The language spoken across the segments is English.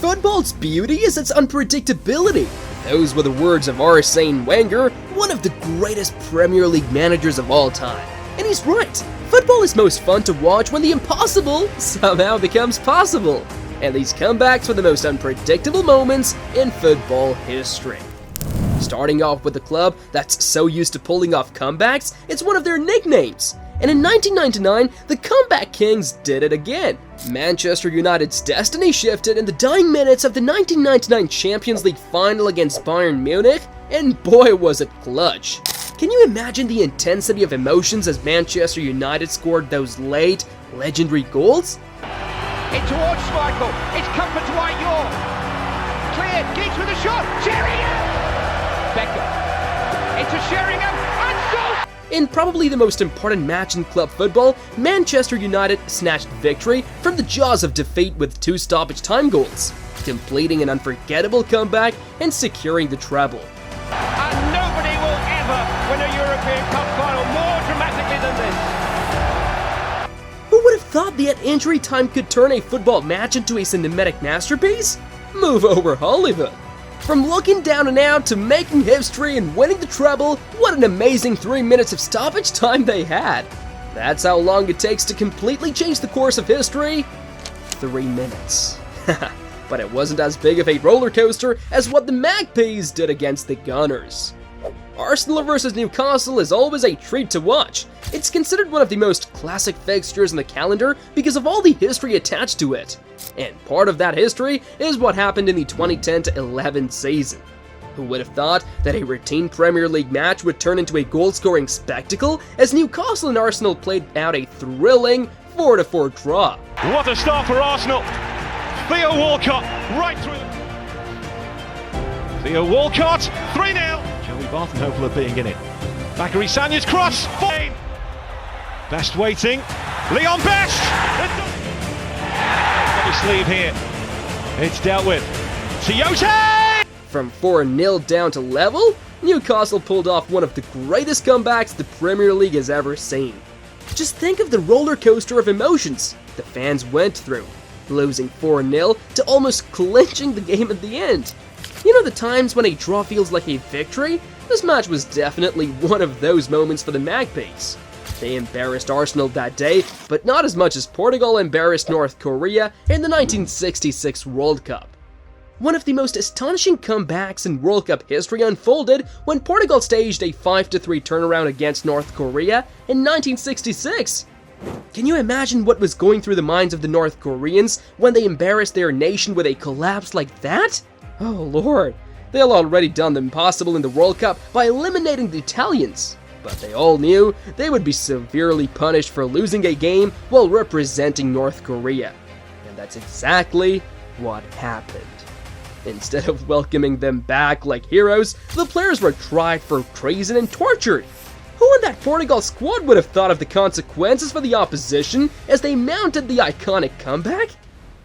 Football's beauty is its unpredictability. Those were the words of Arsene Wenger, one of the greatest Premier League managers of all time. And he's right. Football is most fun to watch when the impossible somehow becomes possible. And these comebacks were the most unpredictable moments in football history. Starting off with a club that's so used to pulling off comebacks, it's one of their nicknames. And in 1999, the Comeback Kings did it again. Manchester United's destiny shifted in the dying minutes of the 1999 Champions League final against Bayern Munich, and boy was it clutch. Can you imagine the intensity of emotions as Manchester United scored those late, legendary goals? In towards Schmeichel, it's comfort to White York. Cleared, Giggs with a shot, Sheringham! Beckham, into Sheringham, and so... In probably the most important match in club football, Manchester United snatched victory from the jaws of defeat with 2 stoppage time goals, completing an unforgettable comeback and securing the treble. And nobody will ever win a European Cup final more dramatically than this. Who would have thought that injury time could turn a football match into a cinematic masterpiece? Move over Hollywood. From looking down and out to making history and winning the treble, what an amazing 3 minutes of stoppage time they had. That's how long it takes to completely change the course of history. 3 minutes. But it wasn't as big of a roller coaster as what the Magpies did against the Gunners. Arsenal vs Newcastle is always a treat to watch. It's considered one of the most classic fixtures in the calendar because of all the history attached to it. And part of that history is what happened in the 2010-11 season. Who would have thought that a routine Premier League match would turn into a goal-scoring spectacle as Newcastle and Arsenal played out a thrilling 4-4 draw. What a start for Arsenal! Theo Walcott right through. Theo Walcott, 3-0. Joey Barton hopeful of being in it. Bakary Sagna's cross. Best waiting. Leon Best. Got his sleeve here. It's dealt with. Tiote. From 4-0 down to level, Newcastle pulled off one of the greatest comebacks the Premier League has ever seen. Just think of the roller coaster of emotions the fans went through, losing 4-0 to almost clinching the game at the end. You know the times when a draw feels like a victory? This match was definitely one of those moments for the Magpies. They embarrassed Arsenal that day, but not as much as Portugal embarrassed North Korea in the 1966 World Cup. One of the most astonishing comebacks in World Cup history unfolded when Portugal staged a 5-3 turnaround against North Korea in 1966. Can you imagine what was going through the minds of the North Koreans when they embarrassed their nation with a collapse like that? Oh lord, they'd already done the impossible in the World Cup by eliminating the Italians, but they all knew they would be severely punished for losing a game while representing North Korea. And that's exactly what happened. Instead of welcoming them back like heroes, the players were tried for treason and tortured. Who in that Portugal squad would have thought of the consequences for the opposition as they mounted the iconic comeback?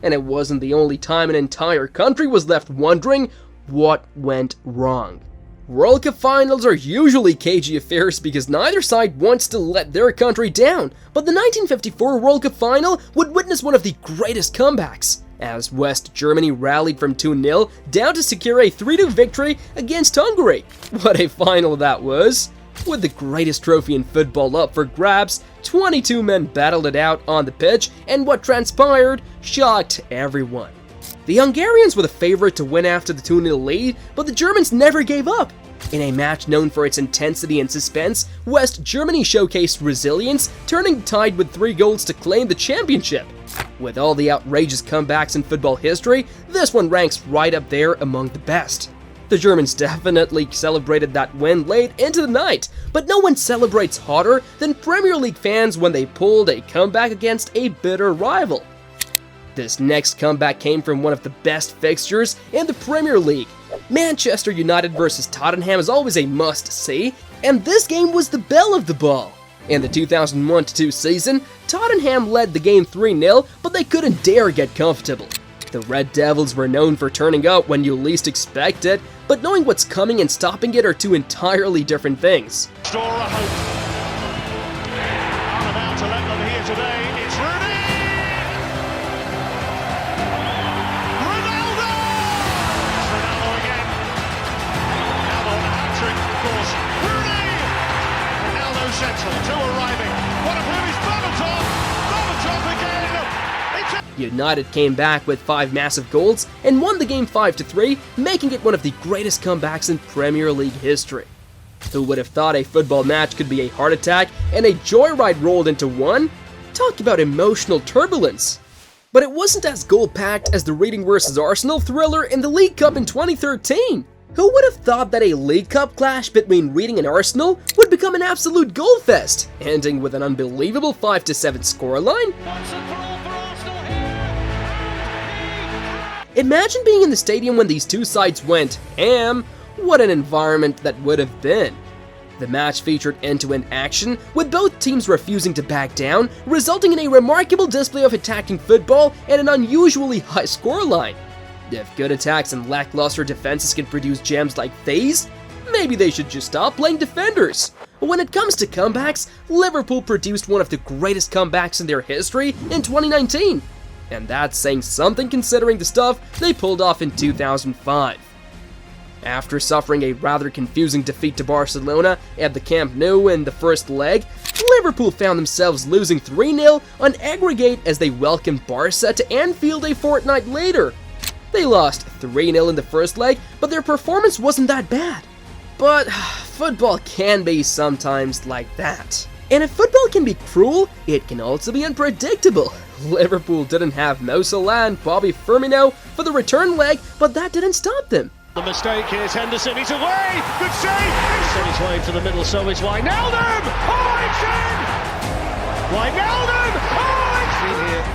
And it wasn't the only time an entire country was left wondering what went wrong. World Cup finals are usually cagey affairs because neither side wants to let their country down, but the 1954 World Cup final would witness one of the greatest comebacks, as West Germany rallied from 2-0 down to secure a 3-2 victory against Hungary. What a final that was! With the greatest trophy in football up for grabs, 22 men battled it out on the pitch, and what transpired shocked everyone. The Hungarians were the favorite to win after the 2-0 lead, but the Germans never gave up. In a match known for its intensity and suspense, West Germany showcased resilience, turning the tide with 3 goals to claim the championship. With all the outrageous comebacks in football history, this one ranks right up there among the best. The Germans definitely celebrated that win late into the night, but no one celebrates harder than Premier League fans when they pulled a comeback against a bitter rival. This next comeback came from one of the best fixtures in the Premier League. Manchester United vs Tottenham is always a must-see, and this game was the belle of the ball. In the 2001-2 season, Tottenham led the game 3-0, but they couldn't dare get comfortable. The Red Devils were known for turning up when you least expect it, but knowing what's coming and stopping it are two entirely different things. Store of hope. Unable to let them here today. It's Rooney! Ronaldo! United came back with 5 massive goals and won the game 5-3, making it one of the greatest comebacks in Premier League history. Who would have thought a football match could be a heart attack and a joyride rolled into one? Talk about emotional turbulence. But it wasn't as goal-packed as the Reading vs Arsenal thriller in the League Cup in 2013. Who would have thought that a League Cup clash between Reading and Arsenal would become an absolute goal fest, ending with an unbelievable 5-7 scoreline? Imagine being in the stadium when these two sides went ham. What an environment that would have been. The match featured end-to-end action, with both teams refusing to back down, resulting in a remarkable display of attacking football and an unusually high scoreline. If good attacks and lackluster defenses can produce gems like these, maybe they should just stop playing defenders. When it comes to comebacks, Liverpool produced one of the greatest comebacks in their history in 2019. And that's saying something considering the stuff they pulled off in 2005. After suffering a rather confusing defeat to Barcelona at the Camp Nou in the first leg, Liverpool found themselves losing 3-0 on aggregate as they welcomed Barca to Anfield a fortnight later. They lost 3-0 in the first leg, but their performance wasn't that bad. But football can be sometimes like that. And if football can be cruel, it can also be unpredictable. Liverpool didn't have Mo Salah and Bobby Firmino for the return leg, but that didn't stop them. The mistake, here's Henderson, he's away! Good save! He's on his way to the middle, so is Wijnaldum! Oh, it's in! Wijnaldum! Oh, it's been here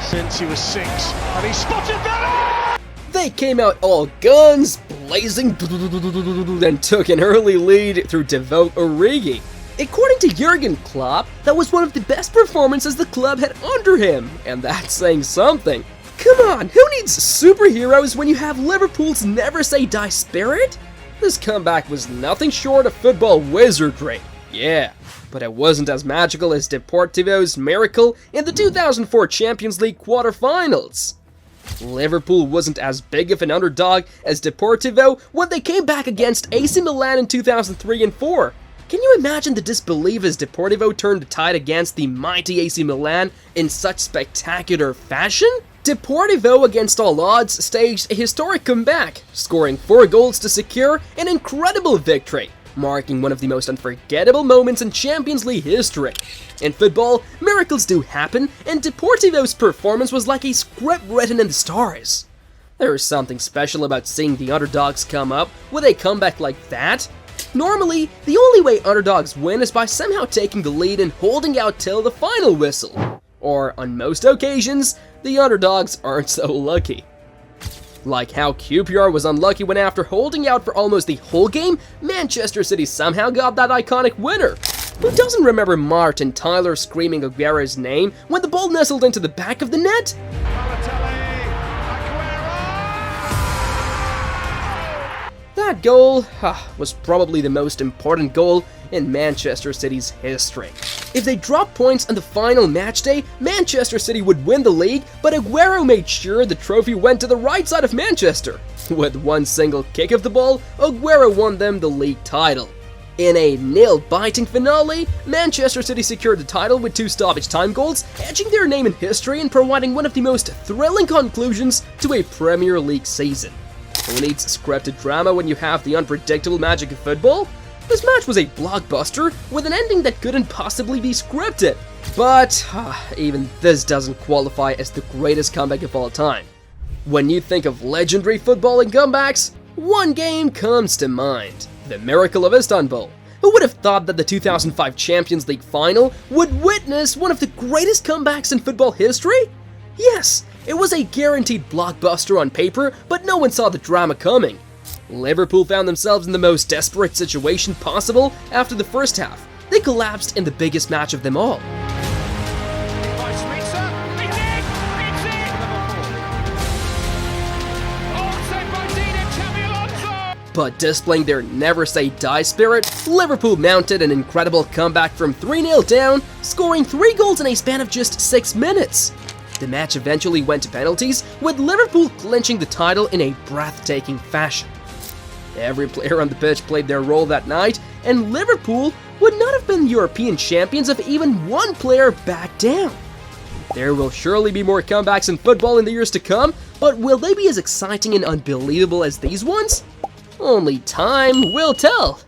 since he was 6, and he spotted that! They came out all guns, blazing, and took an early lead through Devote Origi. According to Jurgen Klopp, that was one of the best performances the club had under him, and that's saying something. Come on, who needs superheroes when you have Liverpool's never-say-die spirit? This comeback was nothing short of football wizardry, yeah, but it wasn't as magical as Deportivo's miracle in the 2004 Champions League quarterfinals. Liverpool wasn't as big of an underdog as Deportivo when they came back against AC Milan in 2003 and 4. Can you imagine the disbelief as Deportivo turned the tide against the mighty AC Milan in such spectacular fashion? Deportivo, against all odds, staged a historic comeback, scoring 4 goals to secure an incredible victory, marking one of the most unforgettable moments in Champions League history. In football, miracles do happen, and Deportivo's performance was like a script written in the stars. There is something special about seeing the underdogs come up with a comeback like that. Normally, the only way underdogs win is by somehow taking the lead and holding out till the final whistle. Or, on most occasions, the underdogs aren't so lucky. Like how QPR was unlucky when after holding out for almost the whole game, Manchester City somehow got that iconic winner. Who doesn't remember Martin Tyler screaming Aguero's name when the ball nestled into the back of the net? That goal was probably the most important goal in Manchester City's history. If they dropped points on the final match day, Manchester City would win the league, but Aguero made sure the trophy went to the right side of Manchester. With one single kick of the ball, Aguero won them the league title. In a nail-biting finale, Manchester City secured the title with 2 stoppage time goals, etching their name in history and providing one of the most thrilling conclusions to a Premier League season. Who needs scripted drama when you have the unpredictable magic of football? This match was a blockbuster with an ending that couldn't possibly be scripted. But even this doesn't qualify as the greatest comeback of all time. When you think of legendary footballing comebacks, one game comes to mind: the Miracle of Istanbul. Who would have thought that the 2005 Champions League final would witness one of the greatest comebacks in football history? Yes, it was a guaranteed blockbuster on paper, but no one saw the drama coming. Liverpool found themselves in the most desperate situation possible after the first half. They collapsed in the biggest match of them all. But displaying their never-say-die spirit, Liverpool mounted an incredible comeback from 3-0 down, scoring 3 goals in a span of just 6 minutes. The match eventually went to penalties, with Liverpool clinching the title in a breathtaking fashion. Every player on the pitch played their role that night, and Liverpool would not have been European champions if even one player backed down. There will surely be more comebacks in football in the years to come, but will they be as exciting and unbelievable as these ones? Only time will tell.